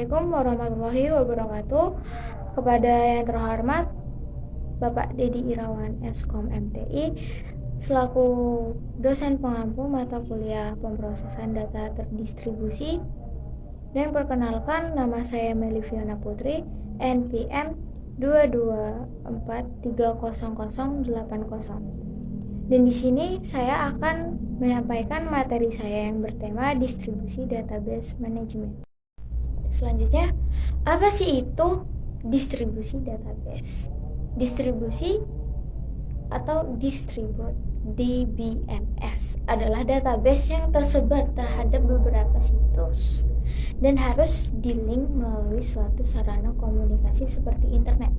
Assalamualaikum warahmatullahi wabarakatuh. Kepada yang terhormat Bapak Dedi Irawan Eskom MTI selaku dosen pengampu mata kuliah pemrosesan data terdistribusi, dan perkenalkan, nama saya Meliviana Putri, NPM 224300080. Dan di sini saya akan menyampaikan materi saya yang bertema distribusi database management. Selanjutnya, apa sih itu distribusi database? Distribusi atau distribute DBMS adalah database yang tersebar terhadap beberapa situs dan harus di-link melalui suatu sarana komunikasi seperti internet.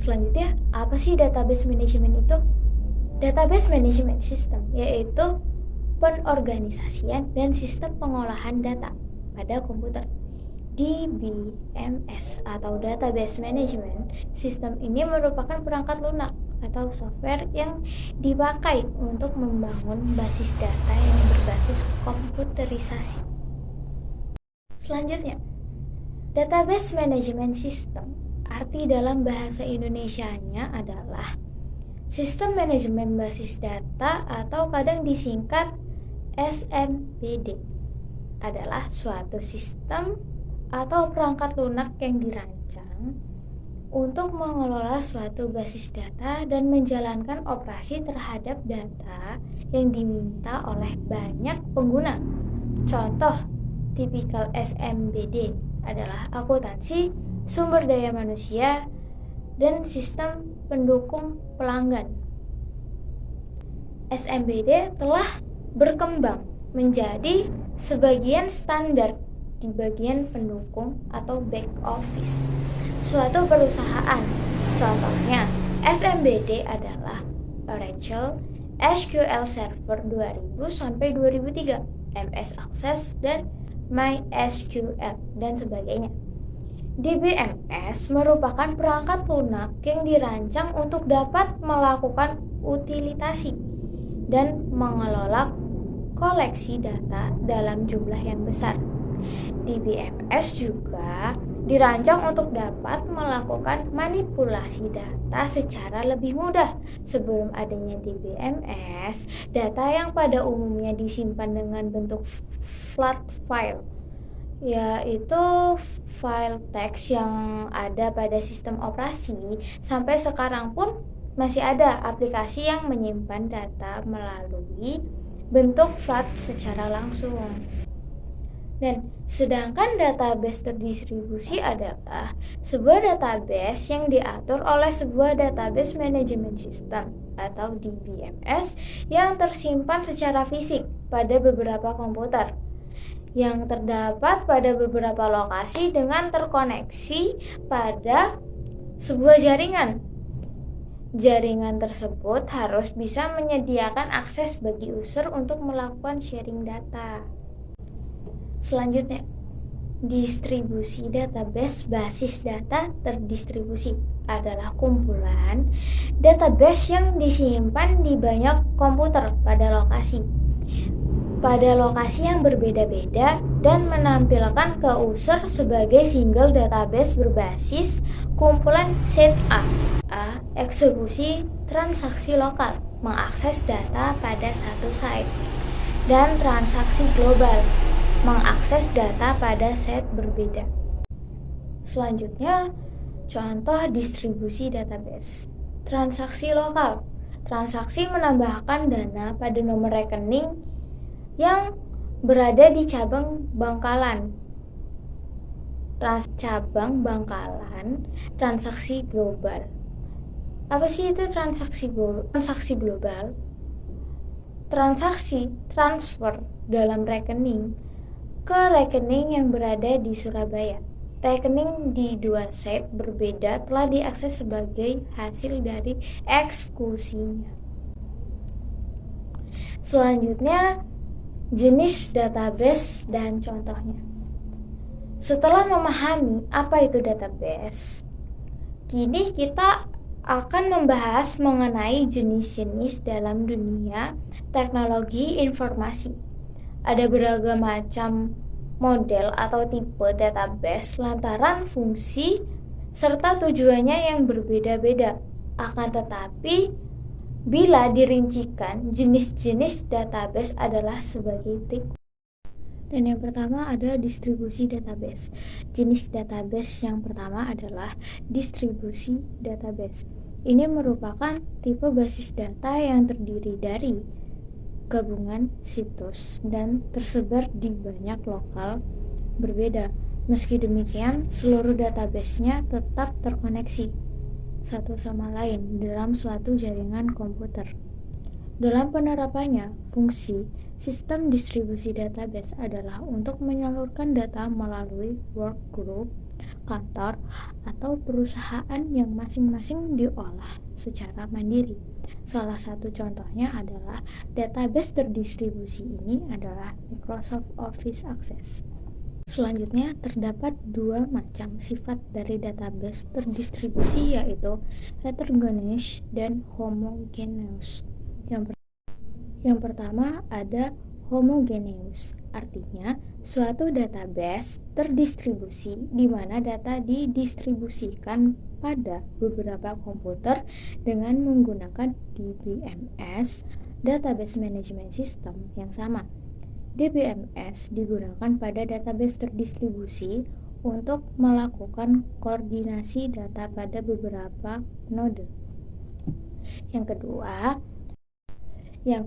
Selanjutnya, apa sih database management itu? Database management system yaitu penorganisasian dan sistem pengolahan data pada komputer. DBMS atau Database Management System ini merupakan perangkat lunak atau software yang dipakai untuk membangun basis data yang berbasis komputerisasi. Selanjutnya, Database Management System, arti dalam bahasa Indonesianya adalah sistem manajemen basis data atau kadang disingkat SMBD, adalah suatu sistem atau perangkat lunak yang dirancang untuk mengelola suatu basis data dan menjalankan operasi terhadap data yang diminta oleh banyak pengguna. Contoh tipikal SMBD adalah akuntansi, sumber daya manusia, dan sistem pendukung pelanggan. SMBD telah berkembang menjadi sebagian standar di bagian pendukung atau back office suatu perusahaan. Contohnya, SMBD adalah Oracle SQL Server 2000 sampai 2003, MS Access dan MySQL dan sebagainya. DBMS merupakan perangkat lunak yang dirancang untuk dapat melakukan utilitasi dan mengelola koleksi data dalam jumlah yang besar. DBMS juga dirancang untuk dapat melakukan manipulasi data secara lebih mudah. Sebelum adanya DBMS, data yang pada umumnya disimpan dengan bentuk flat file, yaitu file teks yang ada pada sistem operasi. Sampai sekarang pun masih ada aplikasi yang menyimpan data melalui bentuk flat secara langsung. Dan sedangkan database terdistribusi adalah sebuah database yang diatur oleh sebuah database management system atau DBMS yang tersimpan secara fisik pada beberapa komputer yang terdapat pada beberapa lokasi dengan terkoneksi pada sebuah jaringan. Jaringan tersebut harus bisa menyediakan akses bagi user untuk melakukan sharing data. Selanjutnya, distribusi database basis data terdistribusi adalah kumpulan database yang disimpan di banyak komputer pada lokasi yang berbeda-beda dan menampilkan ke user sebagai single database berbasis kumpulan set A, eksekusi transaksi lokal, mengakses data pada satu site, dan transaksi global, mengakses data pada set berbeda. Selanjutnya, contoh distribusi database. Transaksi lokal. Transaksi menambahkan dana pada nomor rekening yang berada di cabang bangkalan. Cabang bangkalan, transaksi global. Apa sih itu transaksi global? Transaksi transfer dalam rekening ke rekening yang berada di Surabaya. Rekening di dua set berbeda telah diakses sebagai hasil dari eksekusinya. Selanjutnya, jenis database dan contohnya. Setelah memahami apa itu database, kini kita akan membahas mengenai jenis-jenis dalam dunia teknologi informasi. Ada beragam macam model atau tipe database lantaran fungsi serta tujuannya yang berbeda-beda. Akan tetapi, bila dirincikan, jenis-jenis database adalah sebagai berikut. Dan yang pertama ada distribusi database. Jenis database yang pertama adalah distribusi database. Ini merupakan tipe basis data yang terdiri dari gabungan situs dan tersebar di banyak lokal berbeda. Meski demikian, seluruh database-nya tetap terkoneksi satu sama lain dalam suatu jaringan komputer. Dalam penerapannya, fungsi sistem distribusi database adalah untuk menyalurkan data melalui workgroup, kantor, atau perusahaan yang masing-masing diolah secara mandiri. Salah satu contohnya adalah database terdistribusi ini adalah Microsoft Office Access. Selanjutnya, terdapat dua macam sifat dari database terdistribusi, yaitu heterogeneous dan homogeneous. Yang pertama ada homogeneous, artinya suatu database terdistribusi di mana data didistribusikan pada beberapa komputer dengan menggunakan DBMS, Database Management System, yang sama. DBMS digunakan pada database terdistribusi untuk melakukan koordinasi data pada beberapa node. Yang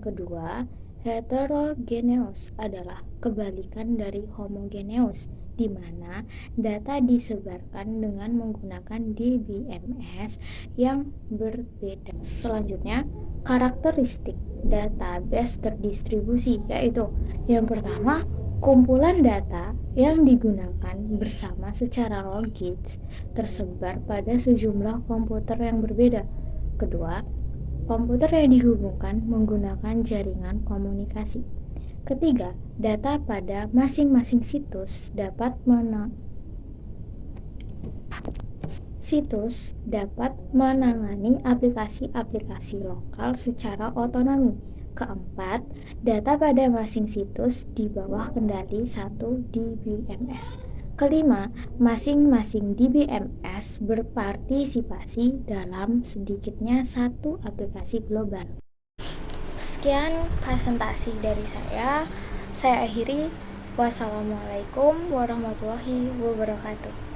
kedua, heterogeneous adalah kebalikan dari homogeneous, di mana data disebarkan dengan menggunakan DBMS yang berbeda. Selanjutnya, karakteristik database terdistribusi, yaitu yang pertama, kumpulan data yang digunakan bersama secara logis tersebar pada sejumlah komputer yang berbeda. Kedua, komputer yang dihubungkan menggunakan jaringan komunikasi. Ketiga, data pada masing-masing situs dapat menangani aplikasi-aplikasi lokal secara otonomi. Keempat, data pada masing situs di bawah kendali satu DBMS. Kelima, masing-masing DBMS berpartisipasi dalam sedikitnya satu aplikasi global. Sekian presentasi dari saya akhiri. Wassalamualaikum warahmatullahi wabarakatuh.